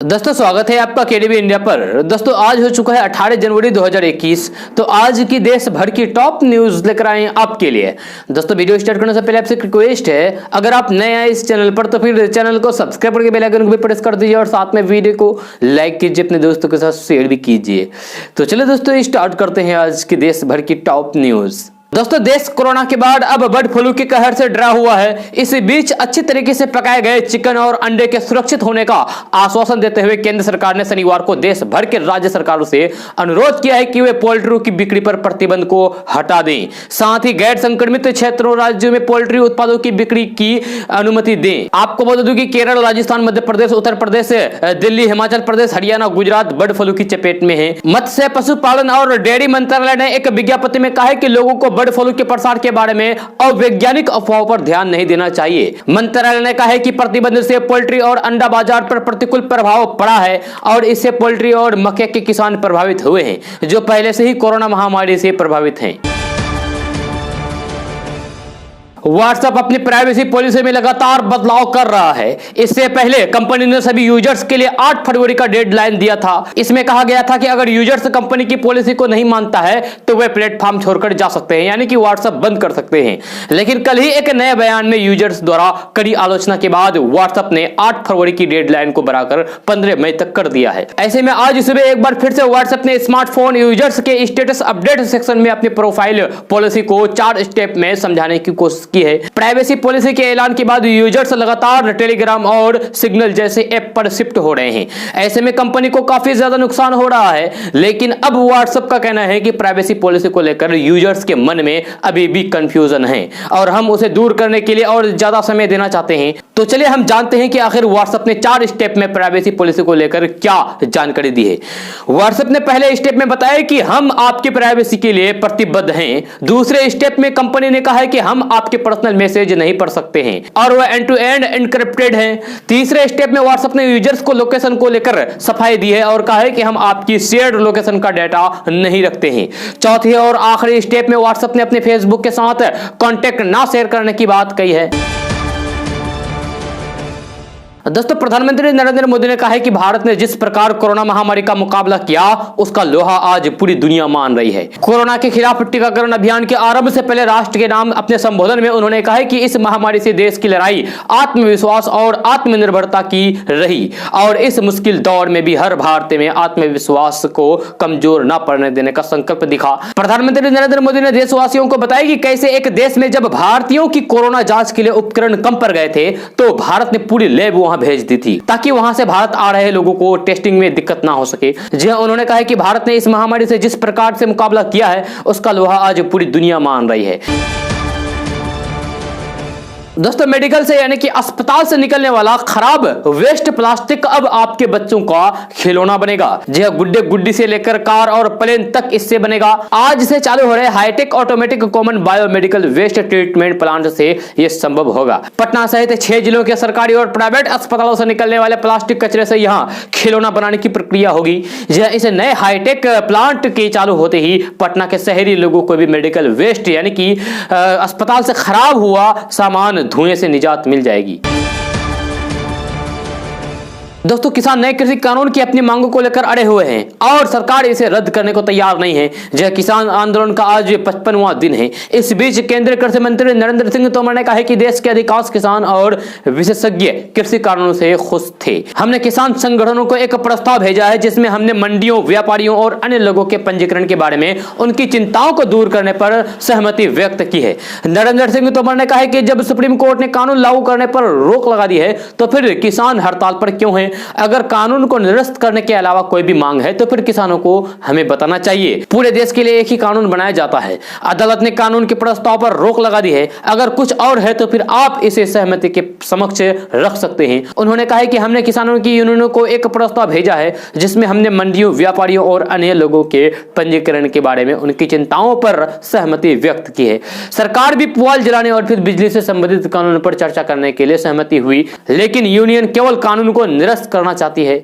दोस्तों स्वागत है आपका केडीबी इंडिया पर। दोस्तों आज हो चुका है 18 जनवरी 2021। तो आज की देश भर की टॉप न्यूज लेकर आए हैं आपके लिए। दोस्तों वीडियो स्टार्ट करने से पहले आपसे रिक्वेस्ट है, अगर आप नए आए इस चैनल पर तो फिर चैनल को सब्सक्राइब करके बेल आइकन को भी प्रेस कर दीजिए और साथ में वीडियो को लाइक कीजिए, अपने दोस्तों के साथ शेयर भी कीजिए। तो चलिए दोस्तों स्टार्ट करते हैं आज की देश भर की टॉप न्यूज। दोस्तों देश कोरोना के बाद अब बर्ड फ्लू के कहर से डरा हुआ है। इस बीच अच्छी तरीके से पकाए गए चिकन और अंडे के सुरक्षित होने का आश्वासन देते हुए केंद्र सरकार ने शनिवार को देश भर के राज्य सरकारों से अनुरोध किया है कि वे पोल्ट्री की बिक्री पर प्रतिबंध को हटा दें। साथ ही गैर संक्रमित क्षेत्रों राज्यों में पोल्ट्री उत्पादों की बिक्री की अनुमति दें। आपको बता दूं कि केरल, राजस्थान, मध्य प्रदेश, उत्तर प्रदेश, दिल्ली, हिमाचल प्रदेश, हरियाणा, गुजरात बर्ड फ्लू की चपेट में है। मत्स्य, पशुपालन और डेयरी मंत्रालय ने एक विज्ञप्ति में कहा है कि लोगों को बर्ड फ्लू के प्रसार के बारे में अवैज्ञानिक अफवाहों पर ध्यान नहीं देना चाहिए। मंत्रालय ने कहा है कि प्रतिबंध से पोल्ट्री और अंडा बाजार पर प्रतिकूल प्रभाव पड़ा है और इससे पोल्ट्री और मक्के के किसान प्रभावित हुए हैं, जो पहले से ही कोरोना महामारी से प्रभावित हैं। व्हाट्सएप अपनी प्राइवेसी पॉलिसी में लगातार बदलाव कर रहा है। इससे पहले कंपनी ने सभी यूजर्स के लिए 8 फरवरी का डेडलाइन दिया था। इसमें कहा गया था कि अगर यूजर्स कंपनी की पॉलिसी को नहीं मानता है तो वे प्लेटफॉर्म छोड़कर जा सकते हैं, यानी कि व्हाट्सएप बंद कर सकते हैं। लेकिन कल ही एक नए बयान में यूजर्स द्वारा कड़ी आलोचना के बाद व्हाट्सएप ने 8 फरवरी की डेडलाइन को बढ़ाकर 15 मई तक कर दिया है। ऐसे में आज सुबह एक बार फिर से व्हाट्सएप ने स्मार्टफोन यूजर्स के स्टेटस अपडेट सेक्शन में अपनी प्रोफाइल पॉलिसी को 4 स्टेप में समझाने की कोशिश की है। प्राइवेसी पॉलिसी के ऐलान के बाद यूजर्स लगातार टेलीग्राम और सिग्नल जैसे ऐप पर शिफ्ट हो रहे हैं। ऐसे में कंपनी को काफी ज्यादा नुकसान हो रहा है। लेकिन अब व्हाट्सएप का कहना है कि प्राइवेसी पॉलिसी को लेकर यूजर्स के मन में अभी भी कंफ्यूजन है और हम उसे दूर करने के लिए और ज्यादा समय देना चाहते हैं। तो चलिए हम जानते हैं कि आखिर व्हाट्सएप ने 4 स्टेप में प्राइवेसी पॉलिसी को लेकर क्या जानकारी दी है। व्हाट्सएप ने पहले स्टेप में बताया कि हम आपकी प्राइवेसी के लिए प्रतिबद्ध हैं। दूसरे स्टेप में कंपनी ने कहा है कि हम आपके पर्सनल मैसेज नहीं पढ़ सकते हैं और वह एंड टू एंड एनक्रिप्टेड है। तीसरे स्टेप में व्हाट्सएप ने यूजर्स को लोकेशन को लेकर सफाई दी है और कहा है कि हम आपकी शेयर्ड लोकेशन का डाटा नहीं रखते हैं। चौथे और आखिरी स्टेप में व्हाट्सएप ने अपने फेसबुक के साथ कॉन्टेक्ट ना शेयर करने की बात कही है। दोस्तों प्रधानमंत्री नरेंद्र मोदी ने कहा है कि भारत ने जिस प्रकार कोरोना महामारी का मुकाबला किया उसका लोहा आज पूरी दुनिया मान रही है। कोरोना के खिलाफ टीकाकरण अभियान के आरंभ से पहले राष्ट्र के नाम अपने संबोधन में उन्होंने कहा है कि इस महामारी से देश की लड़ाई आत्मविश्वास और आत्मनिर्भरता की रही और इस मुश्किल दौर में भी हर भारतीय में आत्मविश्वास को कमजोर न पड़ने देने का संकल्प दिखा। प्रधानमंत्री नरेंद्र मोदी ने देशवासियों को बताया कि कैसे एक देश में जब भारतीयों की कोरोना जांच के लिए उपकरण कम पड़ गए थे तो भारत ने पूरी लैब वहां भेज दी थी ताकि वहां से भारत आ रहे लोगों को टेस्टिंग में दिक्कत ना हो सके। जी हां, उन्होंने कहा है कि भारत ने इस महामारी से जिस प्रकार से मुकाबला किया है उसका लोहा आज पूरी दुनिया मान रही है। दोस्तों मेडिकल से यानी कि अस्पताल से निकलने वाला खराब वेस्ट प्लास्टिक अब आपके बच्चों का खिलौना बनेगा। जी हां, गुड्डे गुड्डी से लेकर कार और प्लेन तक इससे बनेगा। आज से चालू हो रहे hi-tech automatic common biomedical waste treatment plant से यह संभव होगा। पटना सहित 6 जिलों के सरकारी और प्राइवेट अस्पतालों से निकलने वाले प्लास्टिक कचरे से यहां खिलौना बनाने की प्रक्रिया होगी। जी हां, इस नए हाईटेक प्लांट के चालू होते ही पटना के शहरी लोगों को भी मेडिकल वेस्ट यानी कि अस्पताल से खराब हुआ सामान धुएं से निजात मिल जाएगी। दोस्तों किसान नए कृषि कानून की अपनी मांगों को लेकर अड़े हुए हैं और सरकार इसे रद्द करने को तैयार नहीं है। यह किसान आंदोलन का आज 55वां दिन है। इस बीच केंद्रीय कृषि मंत्री नरेंद्र सिंह तोमर ने कहा है कि देश के अधिकांश किसान और विशेषज्ञ कृषि कानूनों से खुश थे। हमने किसान संगठनों को एक प्रस्ताव भेजा है जिसमें हमने मंडियों, व्यापारियों और अन्य लोगों के पंजीकरण के बारे में उनकी चिंताओं को दूर करने पर सहमति व्यक्त की है। नरेंद्र सिंह तोमर ने कहा है कि जब सुप्रीम कोर्ट ने कानून लागू करने पर रोक लगा दी है तो फिर किसान हड़ताल पर क्यों है। अगर कानून को निरस्त करने के अलावा कोई भी मांग है तो फिर किसानों को हमें बताना चाहिए। पूरे देश के लिए एक ही कानून बनाया जाता है। अदालत ने कानून के प्रस्ताव पर रोक लगा दी है। अगर कुछ और है तो फिर आप इसे सहमति के समक्ष रख सकते हैं। उन्होंने कहा है कि हमने किसानों की यूनियनों को एक प्रस्ताव भेजा है जिसमें हमने मंडियों, व्यापारियों और अन्य लोगों के पंजीकरण के बारे में उनकी चिंताओं पर सहमति व्यक्त की है। सरकार भी पुआल जलाने और फिर बिजली से संबंधित कानून पर चर्चा करने के लिए सहमति हुई, लेकिन यूनियन केवल कानून को निरस्त करना चाहती है।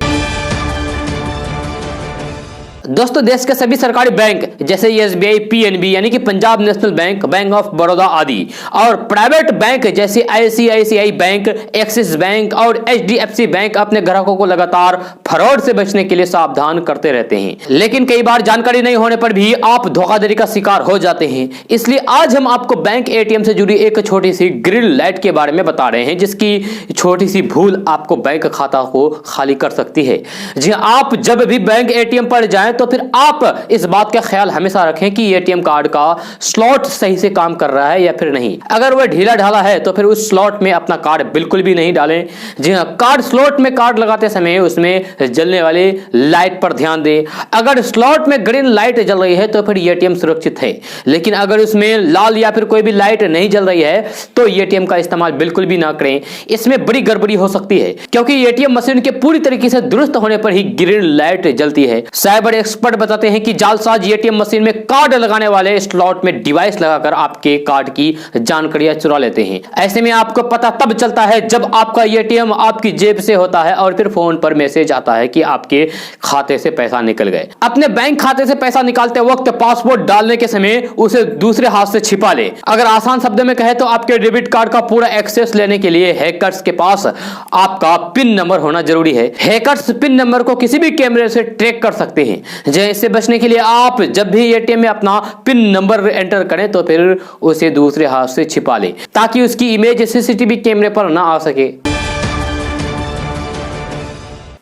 दोस्तों देश के सभी सरकारी बैंक जैसे एसबीआई, पीएनबी यानी कि Punjab national bank, bank of Baroda आदि और प्राइवेट बैंक जैसे आईसीआईसीआई बैंक, एक्सिस बैंक और एचडीएफसी बैंक अपने ग्राहकों को लगातार फ्रॉड से बचने के लिए सावधान करते रहते हैं। लेकिन कई बार जानकारी नहीं होने पर भी आप धोखाधड़ी का शिकार हो जाते हैं। इसलिए आज हम आपको बैंक एटीएम से जुड़ी एक छोटी सी ग्रीन लाइट के बारे में बता रहे हैं, जिसकी छोटी सी भूल आपको बैंक खाता को खाली कर सकती है। जी आप जब भी बैंक एटीएम पर जाएं तो फिर आप इस बात का ख्याल हमेशा रखें कि एटीएम कार्ड का स्लॉट सही से काम कर रहा है या फिर नहीं। अगर वह ढीला ढाला है तो फिर उस स्लॉट में अपना कार्ड बिल्कुल भी नहीं डालें। जी हाँ, कार्ड स्लॉट में कार्ड लगाते समय उसमें जलने वाली लाइट पर ध्यान दें। अगर स्लॉट में ग्रीन लाइट जल रही है तो फिर एटीएम सुरक्षित है, लेकिन अगर उसमें लाल या फिर कोई भी लाइट नहीं जल रही है तो एटीएम का इस्तेमाल बिल्कुल भी ना करें। इसमें बड़ी गड़बड़ी हो सकती है, क्योंकि एटीएम मशीन के पूरी तरीके से दुरुस्त होने पर ही ग्रीन लाइट जलती है। साइबर एक्सपर्ट बताते हैं कि जालसाज एटीएम मशीन में कार्ड लगाने वाले स्लॉट में डिवाइस लगाकर आपके कार्ड की जानकारियां चुरा लेते हैं। ऐसे में आपको पता तब चलता है जब आपका एटीएम आपकी जेब से होता है और फिर फोन पर मैसेज आता है कि आपके खाते से पैसा निकल गए। अपने बैंक खाते से पैसा निकालते वक्त पासवर्ड डालने के समय उसे दूसरे हाथ से छिपा ले। अगर आसान शब्द में कहे तो आपके डेबिट कार्ड का पूरा एक्सेस लेने के लिए हैकर्स के पास आपका पिन नंबर होना जरूरी है। हैकर्स पिन नंबर को किसी भी कैमरे से ट्रैक कर सकते हैं। जैसे बचने के लिए आप जब भी एटीएम में अपना पिन नंबर एंटर करें तो फिर उसे दूसरे हाथ से छिपा लें, ताकि उसकी इमेज सीसीटीवी कैमरे पर ना आ सके।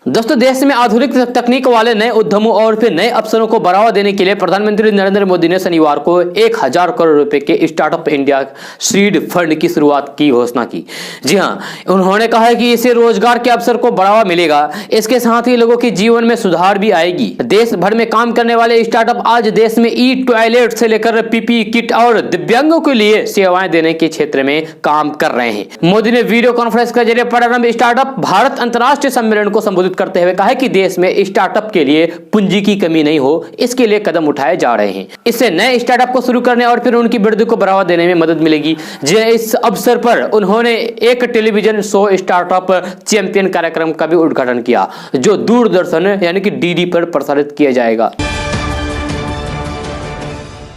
दोस्तों देश में आधुनिक तकनीक वाले नए उद्यमों और फिर नए अवसरों को बढ़ावा देने के लिए प्रधानमंत्री नरेंद्र मोदी ने शनिवार को 1000 करोड़ रुपए के स्टार्टअप इंडिया सीड फंड की शुरुआत की घोषणा की। जी हां, उन्होंने कहा है कि इससे रोजगार के अवसर को बढ़ावा मिलेगा। इसके साथ ही लोगों के जीवन में सुधार भी आएगी। देश भर में काम करने वाले स्टार्टअप आज देश में ई टॉयलेट से लेकर पीपीई किट और दिव्यांगों के लिए सेवाएं देने के क्षेत्र में काम कर रहे हैं। मोदी ने वीडियो कॉन्फ्रेंस के जरिए प्रारंभ स्टार्टअप भारत अंतर्राष्ट्रीय सम्मेलन को संबोधित करते हुए कहा कि देश में स्टार्टअप के लिए पूंजी की कमी नहीं हो, इसके लिए कदम उठाए जा रहे हैं। इससे नए स्टार्टअप को शुरू करने और फिर उनकी वृद्धि को बढ़ावा देने में मदद मिलेगी। इस अवसर पर उन्होंने एक टेलीविजन शो स्टार्टअप चैंपियन कार्यक्रम का भी उद्घाटन किया, जो दूरदर्शन यानी कि डीडी पर प्रसारित किया जाएगा।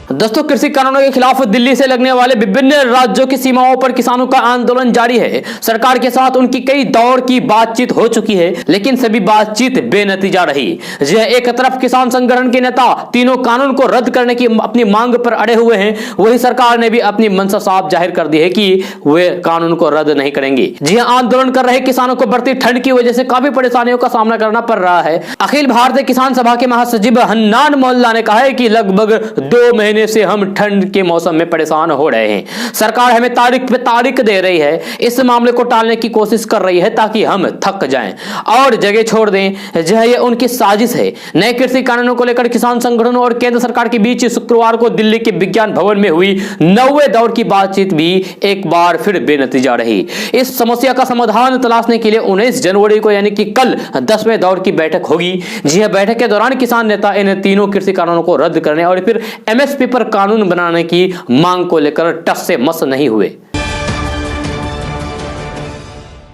दोस्तों कृषि कानूनों के खिलाफ दिल्ली से लगने वाले विभिन्न राज्यों की सीमाओं पर किसानों का आंदोलन जारी है। सरकार के साथ उनकी कई दौर की बातचीत हो चुकी है, लेकिन सभी बातचीत बेनतीजा रही। एक तरफ किसान संगठन के नेता तीनों कानून को रद्द करने की अपनी मांग पर अड़े हुए हैं, वही सरकार ने भी अपनी मंशा साफ जाहिर कर दी है कि वे कानून को रद्द नहीं करेंगे। आंदोलन कर रहे किसानों को बढ़ती ठंड की वजह से काफी परेशानियों का सामना करना पड़ रहा है। अखिल भारतीय किसान सभा के महासचिव हन्नान मोल्ला ने कहा है कि लगभग 2 महीने से हम ठंड के मौसम में परेशान हो रहे हैं। सरकार हमें तारीख पे तारीख दे रही है, इस मामले को टालने की कोशिश कर रही है ताकि हम थक जाएं और जगह छोड़ दें। ये उनकी साजिश है। नए कृषि कानूनों को लेकर किसान संगठनों और केंद्र सरकार के बीच शुक्रवार को दिल्ली के विज्ञान भवन में हुई 9वें दौर की बातचीत भी एक बार फिर बेनतीजा रही। इस समस्या का समाधान तलाशने के लिए 19 जनवरी को यानी कि कल 10वें दौर की बैठक होगी। बैठक के दौरान किसान नेता इन तीनों कृषि कानूनों को रद्द करने और फिर एमएसपी पर कानून बनाने की मांग को लेकर टस से मस नहीं हुए।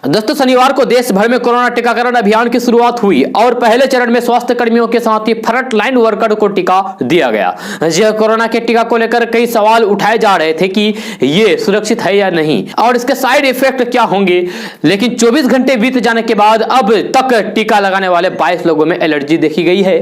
दोस्तों शनिवार को देश भर में कोरोना टीकाकरण अभियान की शुरुआत हुई और पहले चरण में स्वास्थ्य कर्मियों के साथ ही फ्रंट लाइन वर्कर को टीका दिया गया। कोरोना के टीका को लेकर कई सवाल उठाए जा रहे थे कि ये सुरक्षित है या नहीं और इसके साइड इफेक्ट क्या होंगे, लेकिन 24 घंटे बीत जाने के बाद अब तक टीका लगाने वाले 22 लोगों में एलर्जी देखी गई है।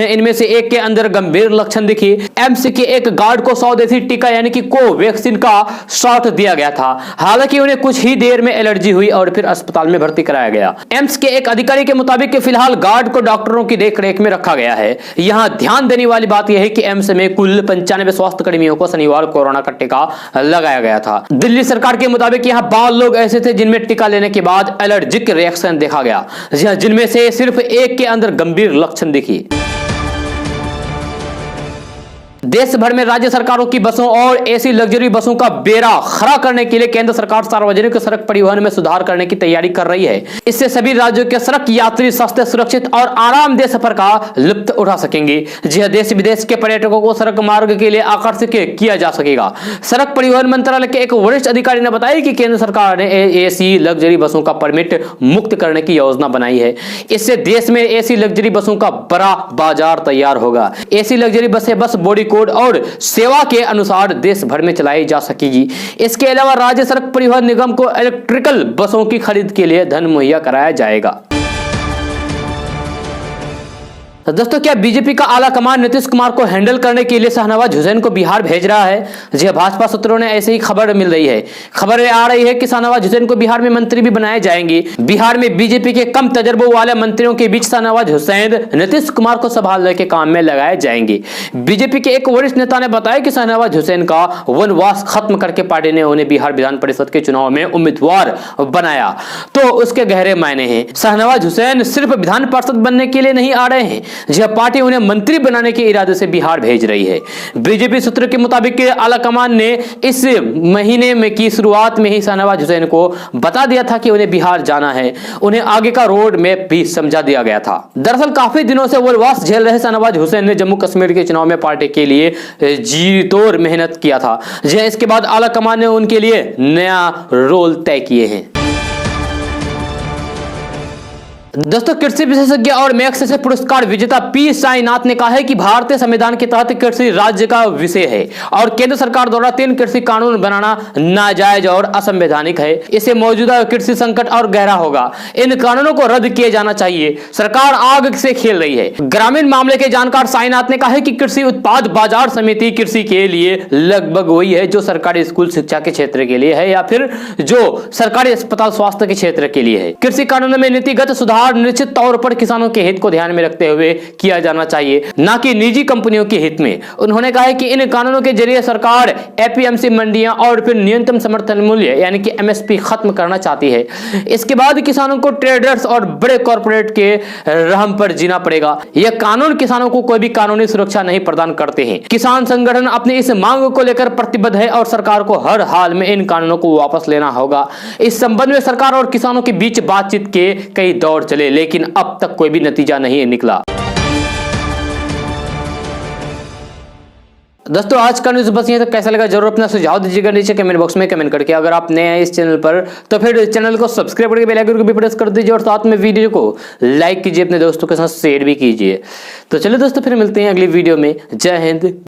इनमें से एक के अंदर गंभीर लक्षण दिखे। एम्स के एक गार्ड को 100 देसी टीका यानी कि कोवैक्सीन का शॉट दिया गया था। हालांकि उन्हें कुछ ही देर में एलर्जी हुई और फिर अस्पताल में भर्ती कराया गया। एम्स के एक अधिकारी के मुताबिक फिलहाल गार्ड को डॉक्टरों की देखरेख में रखा गया है। यहां ध्यान देने वाली बात यह है कि एम्स में कुल 95 स्वास्थ्य कर्मियों को शनिवार कोरोना का टीका लगाया गया था। दिल्ली सरकार के मुताबिक यहां 12 लोग ऐसे थे जिनमें टीका लेने के बाद एलर्जिक रिएक्शन देखा गया, जिनमें से सिर्फ एक के अंदर गंभीर लक्षण दिखे। देश भर में राज्य सरकारों की बसों और एसी लग्जरी बसों का बेड़ा खड़ा करने के लिए केंद्र सरकार सार्वजनिक सड़क परिवहन में सुधार करने की तैयारी कर रही है। इससे सभी राज्यों के सड़क यात्री सस्ते, सुरक्षित और आरामदेह सफर का लुत्फ उठा सकेंगे। जी हां, देश विदेश के पर्यटकों को सड़क मार्ग के लिए आकर्षित किया जा सकेगा। सड़क परिवहन मंत्रालय के एक वरिष्ठ अधिकारी ने बताया कि केंद्र सरकार ने एसी लग्जरी बसों का परमिट मुक्त करने की योजना बनाई है। इससे देश में एसी लग्जरी बसों का बड़ा बाजार तैयार होगा। एसी लग्जरी बसें बस बॉडी कोड और सेवा के अनुसार देश भर में चलाई जा सकेगी। इसके अलावा राज्य सड़क परिवहन निगम को इलेक्ट्रिकल बसों की खरीद के लिए धन मुहैया कराया जाएगा। दोस्तों, क्या बीजेपी का आला कमान नीतीश कुमार को हैंडल करने के लिए शाहनवाज हुसैन को बिहार भेज रहा है? जी, भाजपा सूत्रों ने ऐसे ही खबर मिल रही है। खबर आ रही है कि शाहनवाज हुसैन को बिहार में मंत्री भी बनाए जाएंगे। बिहार में बीजेपी के कम तजर्बों वाले मंत्रियों के बीच शाहनवाज हुसैन नीतीश कुमार को संभालने के काम में लगाए जाएंगे। बीजेपी के एक वरिष्ठ नेता ने बताया कि शाहनवाज हुसैन का वनवास खत्म करके पार्टी ने उन्हें बिहार विधान परिषद के चुनाव में उम्मीदवार बनाया, तो उसके गहरे मायने हैं। शाहनवाज हुसैन सिर्फ विधान पार्षद बनने के लिए नहीं आ रहे हैं, जहां पार्टी उन्हें मंत्री बनाने के इरादे से बिहार भेज रही है। बीजेपी सूत्र के मुताबिक आलाकमान ने इस महीने में की शुरुआत में ही शाहनवाज हुसैन को बता दिया था कि उन्हें बिहार जाना है। उन्हें आगे का रोड मैप भी समझा दिया गया था। दरअसल काफी दिनों से वनवास झेल रहे शाहनवाज हुसैन ने जम्मू कश्मीर के चुनाव में पार्टी के लिए जी तोड़ मेहनत किया था। इसके बाद आलाकमान ने उनके लिए नया रोल तय किए हैं। दोस्तों, कृषि विशेषज्ञ और मैग्सेसे पुरस्कार विजेता पी साईनाथ ने कहा है कि भारतीय संविधान के तहत कृषि राज्य का विषय है और केंद्र सरकार द्वारा 3 कृषि कानून बनाना नाजायज और असंवैधानिक है। इससे मौजूदा कृषि संकट और गहरा होगा। इन कानूनों को रद्द किया जाना चाहिए। सरकार आग से खेल रही है। ग्रामीण मामले के जानकार साईनाथ ने कहा है कि कृषि उत्पाद बाजार समिति कृषि के लिए लगभग वही है जो सरकारी स्कूल शिक्षा के क्षेत्र के लिए है या फिर जो सरकारी अस्पताल स्वास्थ्य के क्षेत्र के लिए है। कृषि कानूनों में नीतिगत सुधार निश्चित तौर पर किसानों के हित को ध्यान में रखते हुए किया जाना चाहिए, न कि निजी कंपनियों के हित में। उन्होंने कहा है कि इन कानूनों के जरिए सरकार एपीएमसी मंडियां और फिर न्यूनतम समर्थन मूल्य यानी कि एमएसपी खत्म करना चाहती है। इसके बाद किसानों को ट्रेडर्स और बड़े कॉर्पोरेट के रहम पर जीना पड़ेगा। यह कानून किसानों को कोई भी कानूनी सुरक्षा नहीं प्रदान करते हैं। किसान संगठन अपनी इस मांग को लेकर प्रतिबद्ध है और सरकार को हर हाल में इन कानूनों को वापस लेना होगा। इस संबंध में सरकार और किसानों के बीच बातचीत के कई दौर चले, लेकिन अब तक कोई भी नतीजा नहीं निकला। दोस्तों, आज का न्यूज़ बस यहीं तक। कैसा लगा जरूर अपना सुझाव दीजिएगा नीचे कमेंट बॉक्स में कमेंट करके। अगर आप नए हैं इस चैनल पर तो फिर चैनल को सब्सक्राइब करके बेल आइकन को भी प्रेस कर दीजिए और साथ में वीडियो को लाइक कीजिए, अपने दोस्तों के साथ शेयर भी कीजिए। तो चलिए दोस्तों, फिर मिलते हैं अगली वीडियो में। जय हिंद।